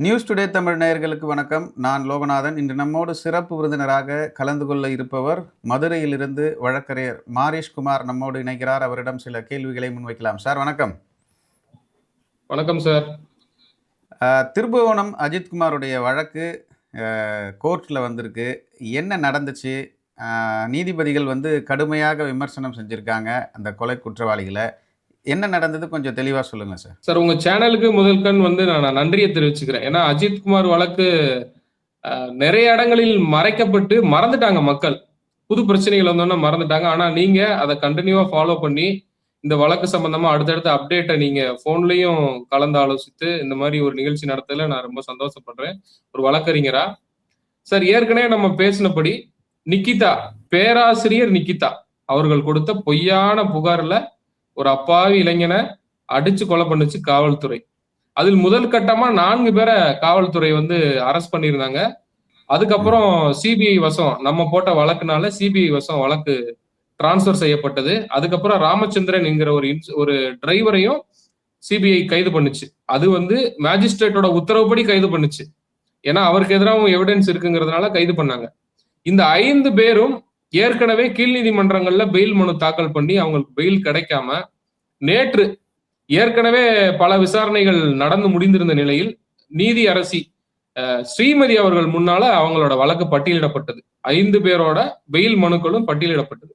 News today Tamil நேயர்களுக்கு வணக்கம். நான் லோகநாதன். இன்று நம்மோடு சிறப்பு விருந்தினராக கலந்து கொள்ள இருப்பவர் மதுரையிலிருந்து வழக்கறிஞர் மாரீஷ்குமார் நம்மோடு இணைகிறார். அவரிடம் சில கேள்விகளை முன்வைக்கலாம். சார் வணக்கம். வணக்கம் சார். திருபுவனம் அஜித்குமாருடைய வழக்கு கோர்ட்டில் வந்திருக்கு. என்ன நடந்துச்சு? நீதிபதிகள் கடுமையாக விமர்சனம் செஞ்சுருக்காங்க அந்த கொலை குற்றவாளிகளை. என்ன நடந்தது கொஞ்சம் தெளிவா சொல்லுங்க சார். சார், உங்க சேனலுக்கு முதல் கண் நான் நன்றியை தெரிவிச்சுக்கிறேன். ஏன்னா அஜித்குமார் வழக்கு நிறைய இடங்களில் மறைக்கப்பட்டு மறந்துட்டாங்க மக்கள். புது பிரச்சனைகள் வந்தோன்னா மறந்துட்டாங்க. ஆனா நீங்க அதை கண்டினியூவா ஃபாலோ பண்ணி இந்த வழக்கு சம்பந்தமா அடுத்தடுத்த அப்டேட்டை நீங்க போன்லயும் கலந்து ஆலோசித்து இந்த மாதிரி ஒரு நிகழ்ச்சி நடத்தல நான் ரொம்ப சந்தோஷப்படுறேன் ஒரு வழக்கறிஞரா. சார், ஏற்கனவே நம்ம பேசினபடி நிக்கிதா, பேராசிரியர் நிக்கிதா அவர்கள் கொடுத்த பொய்யான புகார்ல ஒரு அப்பாவி இளைஞனை அடிச்சு கொலை பண்ணுச்சு காவல்துறை. அதில் முதல் கட்டமா 4 பேரை காவல்துறை அரெஸ்ட் பண்ணியிருந்தாங்க. அதுக்கப்புறம் சிபிஐ வசம் நம்ம போட்ட வழக்குனால சிபிஐ வசம் வழக்கு டிரான்ஸ்பர் செய்யப்பட்டது. அதுக்கப்புறம் ராமச்சந்திரன் என்கிற ஒரு டிரைவரையும் சிபிஐ கைது பண்ணுச்சு. அது மேஜிஸ்ட்ரேட்டோட உத்தரவுப்படி கைது பண்ணுச்சு. ஏன்னா அவருக்கு எதிராகவும் எவிடன்ஸ் இருக்குங்கிறதுனால கைது பண்ணாங்க. இந்த 5 பேரும் ஏற்கனவே கீழ் நீதிமன்றங்கள்ல பெயில் மனு தாக்கல் பண்ணி அவங்களுக்கு பெயில் கிடைக்காம நேற்று ஏற்கனவே பல விசாரணைகள் நடந்து முடிந்திருந்த நிலையில் நீதி அரசி ஸ்ரீமதி அவர்கள் முன்னால அவங்களோட வழக்கு பட்டியலிடப்பட்டது. 5 பேரோட பெயில் மனுக்களும் பட்டியலிடப்பட்டது.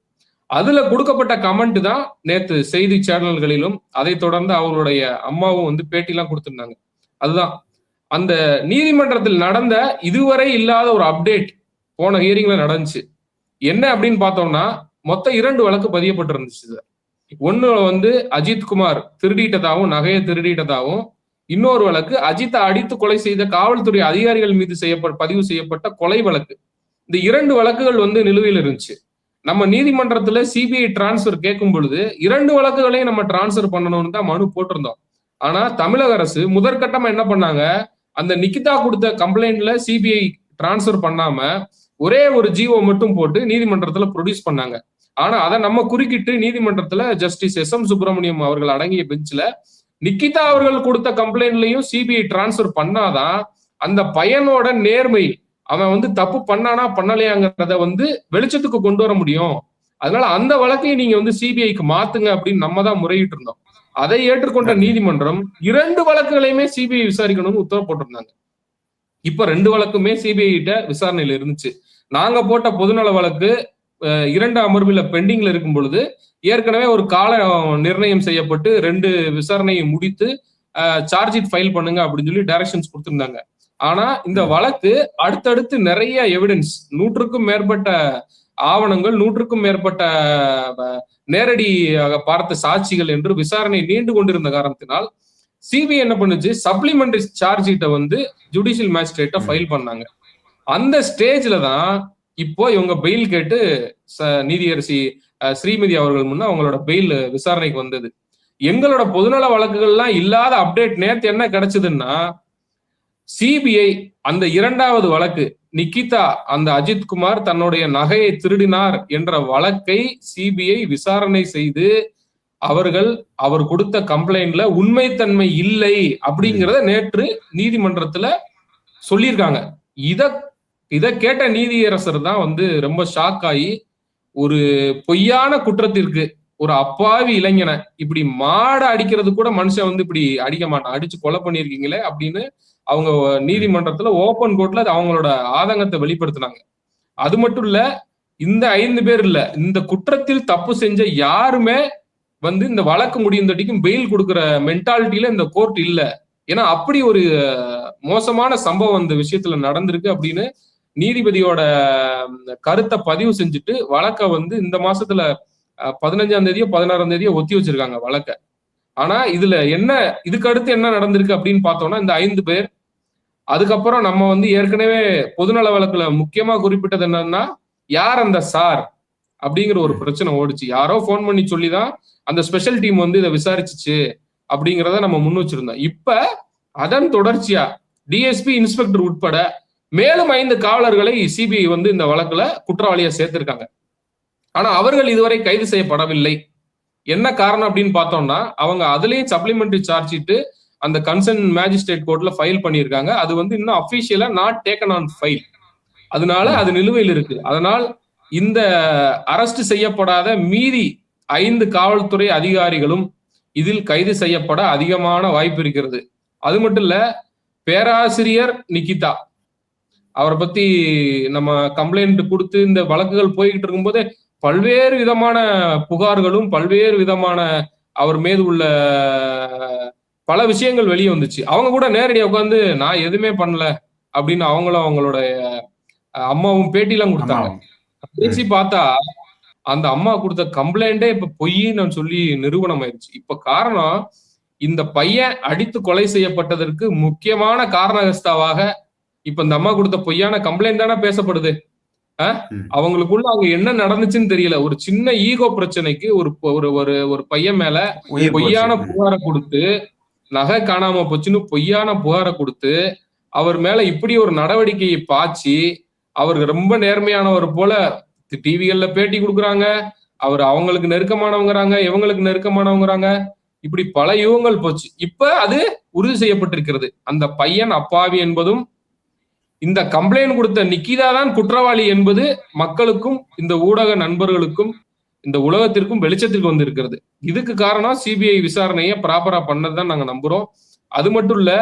அதுல கொடுக்கப்பட்ட கமெண்ட் தான் நேற்று செய்தி சேனல்களிலும் அதை தொடர்ந்து அவங்களுடைய அம்மாவும் பேட்டிலாம் கொடுத்திருந்தாங்க. அதுதான் அந்த நீதிமன்றத்தில் நடந்த இதுவரை இல்லாத ஒரு அப்டேட் போன ஹியரிங்ல நடந்துச்சு. என்ன அப்படின்னு பார்த்தோம்னா மொத்தம் 2 வழக்கு பதியப்பட்டிருந்துச்சு சார். ஒண்ணு அஜித்குமார் திருடிட்டதாகவும் நகையை திருடிட்டதாகவும், இன்னொரு வழக்கு அஜித்தை அடித்து கொலை செய்த காவல்துறை அதிகாரிகள் மீது பதிவு செய்யப்பட்ட கொலை வழக்கு. இந்த 2 வழக்குகள் நிலுவையில் இருந்துச்சு. நம்ம நீதிமன்றத்துல சிபிஐ டிரான்ஸ்பர் கேட்கும் பொழுது 2 வழக்குகளையும் நம்ம டிரான்ஸ்பர் பண்ணணும்னு தான் மனு போட்டிருந்தோம். ஆனா தமிழக அரசு முதற்கட்டமா என்ன பண்ணாங்க, அந்த நிக்கிதா கொடுத்த கம்ப்ளைண்ட்ல சிபிஐ டிரான்ஸ்பர் பண்ணாம ஒரே ஒரு ஜிஓ மட்டும் போட்டு நீதிமன்றத்துல ப்ரொடியூஸ் பண்ணாங்க. ஆனா அதை நம்ம குறுக்கிட்டு நீதிமன்றத்துல ஜஸ்டிஸ் SM சுப்பிரமணியம் அவர்கள் அடங்கிய பெஞ்ச்ல நிக்கிதா அவர்கள் கொடுத்த கம்ப்ளைண்ட்லயும் சிபிஐ டிரான்ஸ்பர் பண்ணாதான் அந்த பையனோட நேர்மை, அவன் தப்பு பண்ணானா பண்ணலையாங்கிறத வெளிச்சத்துக்கு கொண்டு வர முடியும். அதனால அந்த வழக்கையும் நீங்க சிபிஐக்கு மாத்துங்க அப்படின்னு நம்ம தான் முறையிட்டு இருந்தோம். அதை ஏற்றுக்கொண்ட நீதிமன்றம் 2 வழக்குகளையுமே சிபிஐ விசாரிக்கணும்னு உத்தரவு போட்டிருந்தாங்க. இப்ப 2 வழக்குமே சிபிஐ கிட்ட விசாரணையில இருந்துச்சு. நாங்க போட்ட பொதுநல வழக்கு 2 அமர்வுல பெண்டிங்ல இருக்கும் பொழுது ஏற்கனவே ஒரு கால நிர்ணயம் செய்யப்பட்டு 2 விசாரணையை முடித்து சார்ஜ் ஷீட் ஃபைல் பண்ணுங்க அப்படின்னு சொல்லி டைரக்ஷன்ஸ் கொடுத்திருந்தாங்க. ஆனா இந்த வழக்கு அடுத்தடுத்து நிறைய எவிடன்ஸ், 100க்கும் மேற்பட்ட ஆவணங்கள், 100க்கும் மேற்பட்ட நேரடி பார்த்த சாட்சிகள் என்று விசாரணை நீண்டு கொண்டிருந்த காரணத்தினால் சிபிஐ என்ன பண்ணுச்சு, சப்ளிமெண்டரி சார்ஜ் ஷீட்டை ஜுடிஷியல் மேஜிஸ்ட்ரேட்டை ஃபைல் பண்ணாங்க. அந்த ஸ்டேஜ்ல தான் இப்போ இவங்க பெயில் கேட்டு நீதியரசி ஸ்ரீமதி அவர்கள் முன்ன அவங்களோட பெயில் விசாரணைக்கு வந்தது. எங்களோட பொதுநல வழக்குகள்லாம் இல்லாத அப்டேட் நேத்து என்ன கிடைச்சதுன்னா, சிபிஐ அந்த 2வது வழக்கு நிக்கிதா அந்த அஜித்குமார் தன்னுடைய நகையை திருடினார் என்ற வழக்கை சிபிஐ விசாரணை செய்து அவர் கொடுத்த கம்ப்ளைண்ட்ல உண்மைத்தன்மை இல்லை அப்படிங்கிறத நேற்று நீதிமன்றத்துல சொல்லியிருக்காங்க. இதை கேட்ட நீதியரசர் தான் ரொம்ப ஷாக் ஆகி, ஒரு பொய்யான குற்றத்திற்கு ஒரு அப்பாவி இளைஞனை இப்படி மாட அடிக்கிறது கூட மனுஷன் இப்படி அடிக்க மாட்டான், அடிச்சு கொலை பண்ணியிருக்கீங்களே அப்படின்னு அவங்க நீதிமன்றத்துல ஓபன் கோர்ட்ல அவங்களோட ஆதங்கத்தை வெளிப்படுத்தினாங்க. அது மட்டும் இல்ல, இந்த 5 பேர் இல்ல, இந்த குற்றத்தில் தப்பு செஞ்ச யாருமே இந்த வழக்கு முடிந்தடிக்கும் பெயில் கொடுக்குற மென்டாலிட்டியில இந்த கோர்ட் இல்ல. ஏன்னா அப்படி ஒரு மோசமான சம்பவம் இந்த விஷயத்துல நடந்திருக்கு அப்படின்னு நீதிபதியோட கருத்தை பதிவு செஞ்சுட்டு வழக்க இந்த மாசத்துல 15ஆம் தேதியோ 16ஆம் தேதியோ ஒத்தி வச்சிருக்காங்க வழக்க. ஆனா இதுக்கு அடுத்து என்ன நடந்திருக்கு அப்படின்னு பார்த்தோம்னா, இந்த 5 பேர் அதுக்கப்புறம் நம்ம ஏற்கனவே பொதுநல வழக்குல முக்கியமா குறிப்பிட்டது என்னன்னா, யார் அந்த சார் அப்படிங்கிற ஒரு பிரச்சனை ஓடிச்சு. யாரோ போன் பண்ணி சொல்லிதான் அந்த ஸ்பெஷல் டீம் இதை விசாரிச்சுச்சு அப்படிங்கிறத நம்ம முன் வச்சிருந்தோம். இப்ப அதன் தொடர்ச்சியா டிஎஸ்பி இன்ஸ்பெக்டர் உட்பட மேலும் 5 காவலர்களை சிபிஐ இந்த வழக்குல குற்றவாளியா சேர்த்திருக்காங்க. ஆனா அவர்கள் இதுவரை கைது செய்யப்படவில்லை. என்ன காரணம் அப்படின்னு பார்த்தோம்னா, அவங்க அதுலயும் சப்ளிமெண்டரி சார்ஜ் ஷீட் அந்த கன்சர்ன் மேஜிஸ்ட்ரேட் கோர்ட்ல ஃபைல் பண்ணியிருக்காங்க. அது வந்து இன்னும் அபிஷியலா நாட் டேக்கன் ஆன் ஃபைல். அதனால அது நிலுவையில் இருக்கு. அதனால் இந்த அரஸ்ட் செய்யப்படாத மீதி 5 காவல்துறை அதிகாரிகளும் இதில் கைது செய்யப்பட அதிகமான வாய்ப்பு இருக்கிறது. அது மட்டும் இல்ல, பேராசிரியர் நிகிதா அவரை பத்தி நம்ம கம்ப்ளைண்ட் கொடுத்து இந்த வழக்குகள் போய்கிட்டு இருக்கும்போது பல்வேறு விதமான புகார்களும் பல்வேறு விதமான அவர் மீது உள்ள பல விஷயங்கள் வெளியே வந்துச்சு. அவங்க கூட நேரடியாக உட்காந்து நான் எதுவுமே பண்ணல அப்படின்னு அவங்களும் அவங்களோட அம்மாவும் பேட்டிலாம் கொடுத்தாங்க. பேசி பார்த்தா அந்த அம்மா கொடுத்த கம்ப்ளைண்டே இப்ப பொய்ன்னு சொல்லி நிரூபணம் ஆயிடுச்சு. இப்ப காரணம், இந்த பையன் அடித்து கொலை செய்யப்பட்டதற்கு முக்கியமான காரணகஸ்தாவாக இப்ப இந்த அம்மா கொடுத்த பொய்யான கம்ப்ளைண்ட் தானே பேசப்படுது. அவங்களுக்குள்ள அங்க என்ன நடந்துச்சுன்னு தெரியல. ஒரு சின்ன ஈகோ பிரச்சனைக்கு ஒரு பையன் மேல பொய்யான புகாரை கொடுத்து, நகை காணாம போச்சுன்னு பொய்யான புகாரை கொடுத்து, அவர் மேல இப்படி ஒரு நடவடிக்கையை பாய்ச்சி, அவர் ரொம்ப நேர்மையானவர் போல டிவிகள்ல பேட்டி கொடுக்குறாங்க. அவர் அவங்களுக்கு நெருக்கமானவங்கிறாங்க, இவங்களுக்கு நெருக்கமானவங்கிறாங்க. இப்படி பல யுகங்கள் போச்சு. இப்ப அது உறுதி செய்யப்பட்டிருக்கிறது. அந்த பையன் அப்பாவி என்பதும், இந்த கம்ப்ளைண்ட் கொடுத்த நிக்கிதா தான் குற்றவாளி என்பது மக்களுக்கும் இந்த ஊடக நண்பர்களுக்கும் இந்த உலகத்திற்கும் வெளிச்சத்திற்கு வந்து இருக்கிறது. இதுக்கு காரணம் சிபிஐ விசாரணையை ப்ராப்பரா பண்ணதுதான் நாங்க நம்புறோம். அது மட்டும் இல்ல,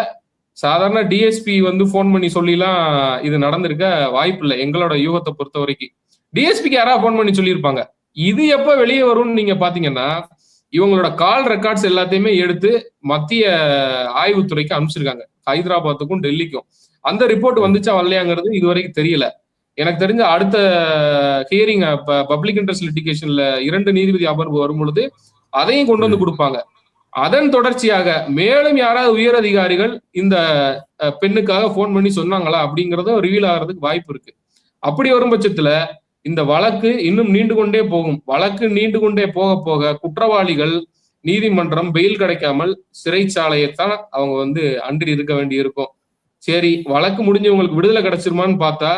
சாதாரண டிஎஸ்பி வந்து போன் பண்ணி சொல்லிலாம் இது நடந்திருக்க வாய்ப்பு இல்லை. எங்களோட யூகத்தை பொறுத்த வரைக்கும் டிஎஸ்பிக்கு யாராவது போன் பண்ணி சொல்லியிருப்பாங்க. இது எப்ப வெளியே வரும்னு நீங்க பாத்தீங்கன்னா, இவங்களோட கால் ரெக்கார்ட்ஸ் எல்லாத்தையுமே எடுத்து மத்திய ஆய்வுத்துறைக்கு அனுப்பிச்சிருக்காங்க, ஹைதராபாத்துக்கும் டெல்லிக்கும். அந்த ரிப்போர்ட் வந்துச்சா வரலையாங்கிறது இது வரைக்கும் தெரியல. எனக்கு தெரிஞ்ச அடுத்த ஹியரிங் பப்ளிக் இன்ட்ரெஸ்ட் லிட்டிகேஷன்ல 2 நீதிபதி அமர்வு வரும் பொழுது அதையும் கொண்டு வந்து கொடுப்பாங்க. அதன் தொடர்ச்சியாக மேலும் யாராவது உயர் அதிகாரிகள் இந்த பெண்ணுக்காக போன் பண்ணி சொன்னாங்களா அப்படிங்கறதும் ரிவீல் ஆகிறதுக்கு வாய்ப்பு இருக்கு. அப்படி வரும் பட்சத்துல இந்த வழக்கு இன்னும் நீண்டு கொண்டே போகும். வழக்கு நீண்டு கொண்டே போக போக குற்றவாளிகள் நீதிமன்றம் பெயில் கிடைக்காமல் சிறைச்சாலையைத்தான் அவங்க வந்து அன்றி இருக்க வேண்டி இருக்கும். சரி, வழக்கு முடிஞ்சு உங்களுக்கு விடுதலை கிடைச்சிருமான்னு பார்த்தா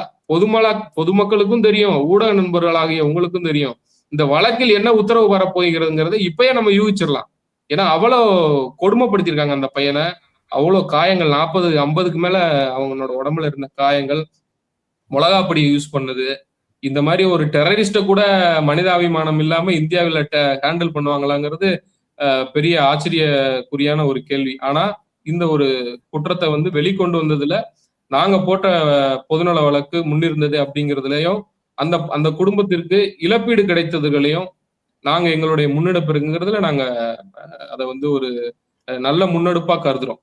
பொதுமக்களுக்கும் தெரியும், ஊடக நண்பர்களாகிய உங்களுக்கும் தெரியும் இந்த வழக்கில் என்ன உத்தரவு வரப்போகிறதுங்கிறது இப்பயே நம்ம யூகிச்சிடலாம். ஏன்னா அவ்வளோ கொடுமைப்படுத்திருக்காங்க அந்த பையனை. அவ்வளோ காயங்கள், 40-50க்கு மேல அவங்களோட உடம்புல இருந்த காயங்கள், மிளகாப்பொடி யூஸ் பண்ணது, இந்த மாதிரி ஒரு டெரரிஸ்ட கூட மனிதாபிமானம் இல்லாம இந்தியாவில் ஹேண்டில் பண்ணுவாங்களாங்கிறது பெரிய ஆச்சரியக்குரியான ஒரு கேள்வி. ஆனா இந்த ஒரு குற்றத்தை வந்து வெளிக்கொண்டு வந்ததுல நாங்க போட்ட பொதுநல வழக்கு முன்னிருந்தது அப்படிங்கிறதுலயும் அந்த குடும்பத்திற்கு இழப்பீடு கிடைத்ததுகளையும் நாங்க எங்களுடைய முன்னெடுப்பு இருக்குங்கிறதுல நாங்க அதை வந்து ஒரு நல்ல முன்னெடுப்பா கருதுறோம்.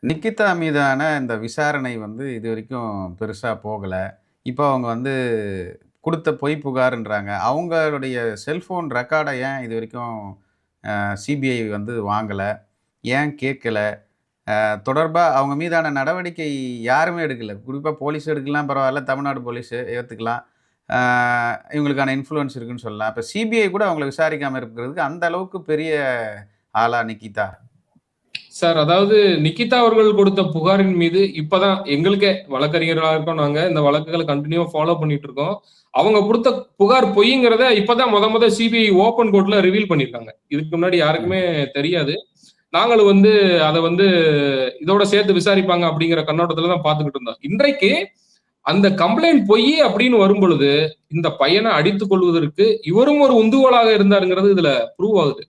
நிக்கிதா மீதான இந்த விசாரணை வந்து இது வரைக்கும் பெருசா போகல. இப்போ அவங்க வந்து கொடுத்த பொய் புகார்ன்றாங்க. அவங்களுடைய செல்போன் ரெக்கார்டை ஏன் இது வரைக்கும் சிபிஐ வந்து வாங்கலை, ஏன் கேட்கல, தொடர்பாக அவங்க மீதான நடவடிக்கை யாருமே எடுக்கலை. குறிப்பாக போலீஸ் எடுக்கலாம், பரவாயில்ல, தமிழ்நாடு போலீஸு ஏற்றுக்கலாம், இவங்களுக்கான இன்ஃப்ளூயன்ஸ் இருக்குன்னு சொல்லலாம். இப்போ சிபிஐ கூட அவங்களை விசாரிக்காமல் இருக்கிறதுக்கு அந்த அளவுக்கு பெரிய ஆளா நிக்கிதா? சார், அதாவது நிக்கிதா அவர்கள் கொடுத்த புகாரின் மீது இப்பதான் எங்களுக்கே வழக்கறிஞர்களாக இருக்கோம், நாங்க இந்த வழக்குகளை கண்டினியூவா ஃபாலோ பண்ணிட்டு இருக்கோம். அவங்க கொடுத்த புகார் பொய்ங்கிறத இப்பதான் முத சிபிஐ ஓப்பன் கோர்ட்ல ரிவீல் பண்ணிருக்காங்க. இதுக்கு முன்னாடி யாருக்குமே தெரியாது. நாங்களும் வந்து அதை வந்து இதோட சேர்த்து விசாரிப்பாங்க அப்படிங்கிற கண்ணோட்டத்துல தான் பார்த்துக்கிட்டு இருந்தோம். இன்றைக்கு அந்த கம்ப்ளைண்ட் பொய் அப்படின்னு வரும் பொழுது இந்த பையனை அடித்துக் கொள்வதற்கு இவரும் ஒரு உந்துகோலாக இருந்தாருங்கிறது இதுல ப்ரூவ் ஆகுது.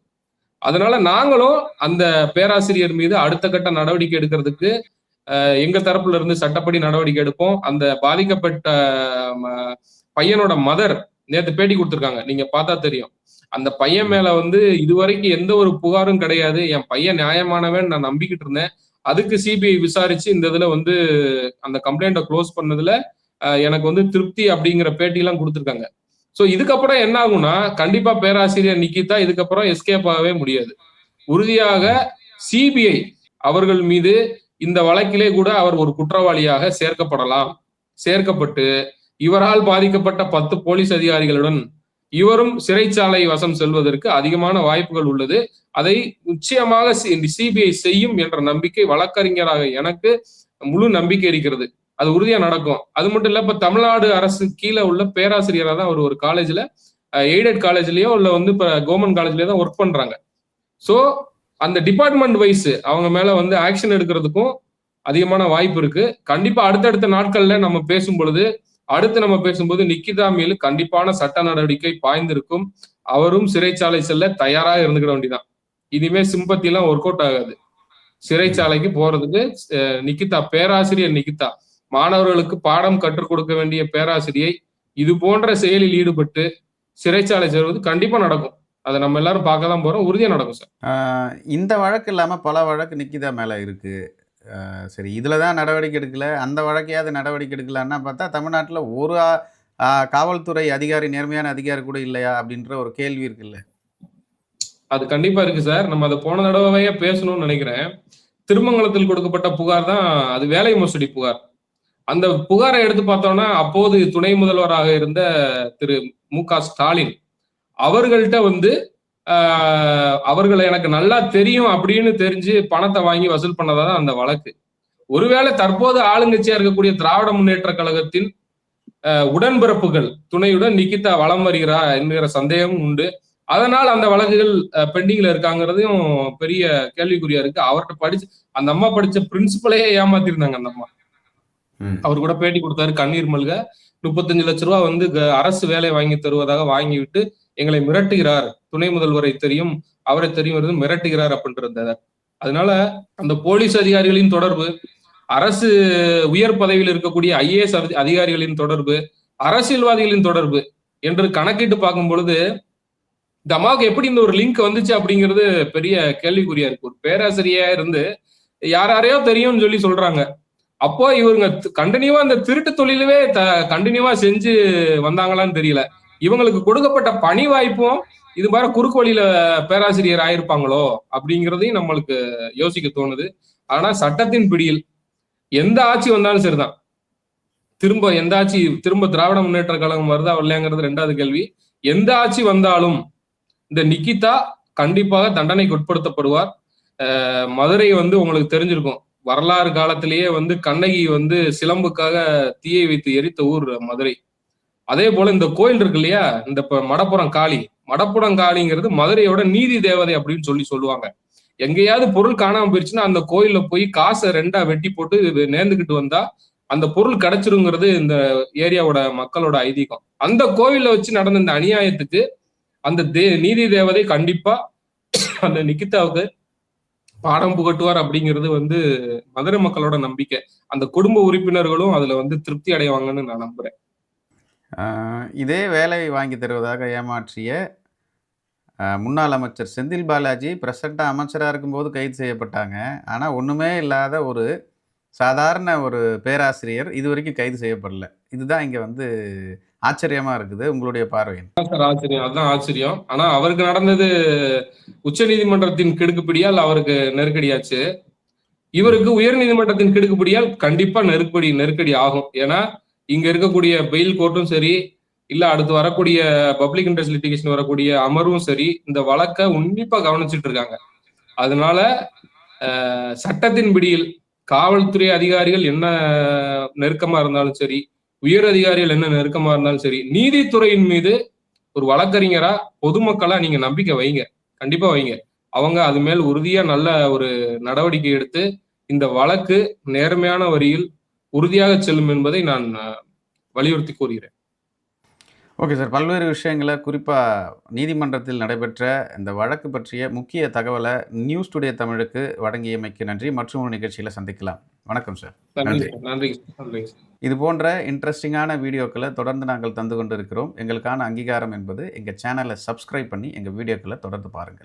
அதனால நாங்களும் அந்த பேராசிரியர் மீது அடுத்த கட்ட நடவடிக்கை எடுக்கிறதுக்கு எங்க தரப்புல இருந்து சட்டப்படி நடவடிக்கை எடுப்போம். அந்த பாதிக்கப்பட்ட பையனோட மதர் நேத்து பேட்டி கொடுத்திருக்காங்க, நீங்க பார்த்தா தெரியும். அந்த பையன் மேல வந்து இதுவரைக்கும் எந்த ஒரு புகாரும் கிடையாது, என் பையன் நியாயமானவன் நான் நம்பிக்கிட்டு இருந்தேன். அதுக்கு சிபிஐ விசாரிச்சு இந்த இதுல வந்து அந்த கம்ப்ளைண்ட்டை க்ளோஸ் பண்ணதுல எனக்கு வந்து திருப்தி அப்படிங்கிற பேட்டி எல்லாம் கொடுத்துருக்காங்க. சோ இதுக்கப்புறம் என்ன ஆகும்னா, கண்டிப்பா பேராசிரியர் நிக்கிதா இதுக்கப்புறம் எஸ்கேப் ஆகவே முடியாது. உறுதியாக சிபிஐ அவர்கள் மீது இந்த வழக்கிலே கூட அவர் ஒரு குற்றவாளியாக சேர்க்கப்பட்டு இவரால் பாதிக்கப்பட்ட 10 போலீஸ் அதிகாரிகளுடன் இவரும் சிறைச்சாலை வசம் செல்வதற்கு அதிகமான வாய்ப்புகள் உள்ளது. அதை நிச்சயமாக சிபிஐ செய்யும் என்ற நம்பிக்கை வழக்கறிஞராக எனக்கு முழு நம்பிக்கை இருக்கிறது. அது உறுதியா நடக்கும். அது மட்டும் இல்ல, இப்ப தமிழ்நாடு அரசு கீழே உள்ள பேராசிரியரா தான் அவர் ஒரு காலேஜ்ல, எய்டட் காலேஜ்லயோ இல்ல வந்து இப்ப கவர்மெண்ட் காலேஜ்லயோ தான் ஒர்க் பண்றாங்க. சோ அந்த டிபார்ட்மெண்ட் வைஸ் அவங்க மேல வந்து ஆக்ஷன் எடுக்கிறதுக்கும் அதிகமான வாய்ப்பு இருக்கு. கண்டிப்பா அடுத்தடுத்த நாட்கள்ல நம்ம பேசும் பொழுது நம்ம பேசும்போது நிக்கிதா மீது கண்டிப்பான சட்ட நடவடிக்கை பாய்ந்திருக்கும். அவரும் சிறைச்சாலை செல்ல தயாராக இருந்துக்கிட வேண்டியதான். இனிமே சிம்பத்தி எல்லாம் ஒர்க் அவுட் ஆகாது. சிறைச்சாலைக்கு போறதுக்கு நிக்கிதா, பேராசிரியர் நிக்கிதா, மாணவர்களுக்கு பாடம் கற்றுக் கொடுக்க வேண்டிய பேராசிரியை இது போன்ற செயலில் ஈடுபட்டு சிறைச்சாலை செல்வது கண்டிப்பா நடக்கும். அதை நம்ம எல்லாரும் பார்க்க தான் போறோம். உறுதியா நடக்கும் சார். இந்த வழக்கு இல்லாம பல வழக்கு நிக்கிதா மேல இருக்கு. சரி, இதுல தான் நடவடிக்கை எடுக்கல, அந்த வழக்கையாவது நடவடிக்கை எடுக்கலான்னா பார்த்தா தமிழ்நாட்டுல ஒரு காவல்துறை அதிகாரி, நேர்மையான அதிகாரி கூட இல்லையா அப்படின்ற ஒரு கேள்வி இருக்குல்ல. அது கண்டிப்பா இருக்கு சார். நம்ம அதை போன தடவையே பேசணும்னு நினைக்கிறேன். திருமங்கலத்தில் கொடுக்கப்பட்ட புகார் தான் அது வேலை மோசடி புகார். அந்த புகாரை எடுத்து பார்த்தோம்னா அப்போது துணை முதல்வராக இருந்த திரு மு.க. ஸ்டாலின் அவர்கள்ட்ட வந்து அவர்களை எனக்கு நல்லா தெரியும் அப்படின்னு தெரிஞ்சு பணத்தை வாங்கி வசூல் பண்ணதான் அந்த வழக்கு. ஒருவேளை தற்போது ஆளுங்கட்சியா இருக்கக்கூடிய திராவிட முன்னேற்ற கழகத்தின் உடன்பிறப்புகள் துணையுடன் நிக்கிதா வலம் வருகிறார் என்கிற சந்தேகமும் உண்டு. அதனால் அந்த வழக்குகள் பெண்டிங்ல இருக்காங்கிறதையும் பெரிய கேள்விக்குறியா இருக்கு. அவர்கிட்ட படிச்சு அந்த அம்மா படிச்ச பிரின்சிபலே ஏமாத்திருந்தாங்க. அந்த அம்மா அவர் கூட பேட்டி கொடுத்தாரு, கண்ணீர் மல்க 35 லட்சம் ரூபாய் வந்து அரசு வேலை வாங்கி தருவதாக வாங்கிவிட்டு எங்களை மிரட்டுகிறார், துணை முதல்வரை தெரியும், அவரை தெரியும், மிரட்டுகிறார் அப்படின்றது. அதனால அந்த போலீஸ் அதிகாரிகளின் தொடர்பு, அரசு உயர் பதவியில் இருக்கக்கூடிய IAS அதிகாரிகளின் தொடர்பு, அரசியல்வாதிகளின் தொடர்பு என்று கணக்கிட்டு பார்க்கும் பொழுது இந்த அம்மாவுக்கு எப்படி இந்த ஒரு லிங்க் வந்துச்சு அப்படிங்கிறது பெரிய கேள்விக்குறியா இருக்கு. ஒரு பேராசிரியா இருந்து யாரையோ தெரியும்னு சொல்லி சொல்றாங்க. அப்போ இவங்க கண்டினியூவா இந்த திருட்டு தொழிலவே கண்டினியூவா செஞ்சு வந்தாங்களான்னு தெரியல. இவங்களுக்கு கொடுக்கப்பட்ட பணி வாய்ப்பும் இது மாதிரி குறுக்கு வழியில பேராசிரியர் ஆயிருப்பாங்களோ அப்படிங்கிறதையும் நம்மளுக்கு யோசிக்க தோணுது. ஆனா சட்டத்தின் பிடியில் எந்த ஆட்சி வந்தாலும் சரிதான், எந்த ஆட்சி திரும்ப திராவிட முன்னேற்ற கழகம் வருதா வரலையாங்கிறது 2வது கேள்வி. எந்த ஆட்சி வந்தாலும் இந்த நிக்கிதா கண்டிப்பாக தண்டனைக்கு உட்படுத்தப்படுவார். மதுரை வந்து உங்களுக்கு தெரிஞ்சிருக்கும், வரலாறு காலத்திலேயே வந்து கண்ணகி வந்து சிலம்புக்காக தீயை வைத்து எரித்த ஊர் மதுரை. அதே போல இந்த கோயில் இருக்கு இல்லையா, இந்த மடப்புறம் காளிங்கிறது மதுரையோட நீதி தேவதை அப்படின்னு சொல்லுவாங்க. எங்கேயாவது பொருள் காணாம போயிருச்சுன்னா அந்த கோயில்ல போய் காசை 2ஆ வெட்டி போட்டு நேர்ந்துகிட்டு வந்தா அந்த பொருள் கிடைச்சிருங்கிறது இந்த ஏரியாவோட மக்களோட ஐதீகம். அந்த கோவில்ல வச்சு நடந்த இந்த அநியாயத்துக்கு அந்த நீதி தேவதை கண்டிப்பா அந்த நிக்கிதாவுக்கு பாடம் புகட்டுவார் அப்படிங்கிறது வந்து மதுரை மக்களோட நம்பிக்கை. அந்த குடும்ப உறுப்பினர்களும் அதுல வந்து திருப்தி அடைவாங்கன்னு நான் நம்புறேன். இதே வேலை வாங்கி தருவதாக ஏமாற்றிய முன்னாள் அமைச்சர் செந்தில் பாலாஜி பிரசண்டா அமைச்சராக இருக்கும்போது கைது செய்யப்பட்டாங்க. ஆனால் ஒன்றுமே இல்லாத ஒரு சாதாரண ஒரு பேராசிரியர் இது வரைக்கும் கைது செய்யப்படல. இதுதான் இங்கே வந்து ஆச்சரியமா இருக்குது. உங்களுடைய பார்வை? சார் ஆச்சரியம், அதுதான் ஆச்சரியம். ஆனா அவருக்கு நடந்தது உச்ச நீதிமன்றத்தின் கிடுக்குப்பிடியால் அவருக்கு நெருக்கடியாச்சு. இவருக்கு உயர் நீதிமன்றத்தின் கிடுக்குப்பிடியால் கண்டிப்பா நெருக்கடி ஆகும். ஏன்னா இங்க இருக்கக்கூடிய பெயில் கோர்ட்டும் சரி, இல்ல அடுத்து வரக்கூடிய பப்ளிக் இன்ட்ரெஸ்ட் லிட்டிகேஷன் வரக்கூடிய அமர்வும் சரி, இந்த வழக்கை உன்னிப்பா கவனிச்சுட்டு இருக்காங்க. அதனால சட்டத்தின் பிடியில் காவல்துறை அதிகாரிகள் என்ன நெருக்கமா இருந்தாலும் சரி, உயர் அதிகாரிகள் என்ன நெருக்கமா இருந்தாலும் சரி, நீதித்துறையின் மீது ஒரு வழக்கறிஞரா பொதுமக்களா நீங்க நம்பிக்கை வைங்க, கண்டிப்பா வைங்க. அவங்க அது மேல் உறுதியா நல்ல ஒரு நடவடிக்கை எடுத்து இந்த வழக்கு நேர்மையான வரியில் உறுதியாக செல்லும் என்பதை நான் வலியுறுத்தி கூறுகிறேன். ஓகே சார், பல்வேறு விஷயங்களை குறிப்பாக நீதிமன்றத்தில் நடைபெற்ற இந்த வழக்கு பற்றிய முக்கிய தகவலை நியூஸ் டுடே தமிழுக்கு வழங்கியமைக்கு நன்றி. மற்றும் ஒரு நிகழ்ச்சியில் சந்திக்கலாம். வணக்கம் சார். நன்றி. இது போன்ற இன்ட்ரெஸ்டிங்கான வீடியோக்களை தொடர்ந்து நாங்கள் தந்து கொண்டு இருக்கிறோம். எங்களுக்கான அங்கீகாரம் என்பது எங்கள் சேனலை சப்ஸ்கிரைப் பண்ணி எங்கள் வீடியோக்களை தொடர்ந்து பாருங்கள்.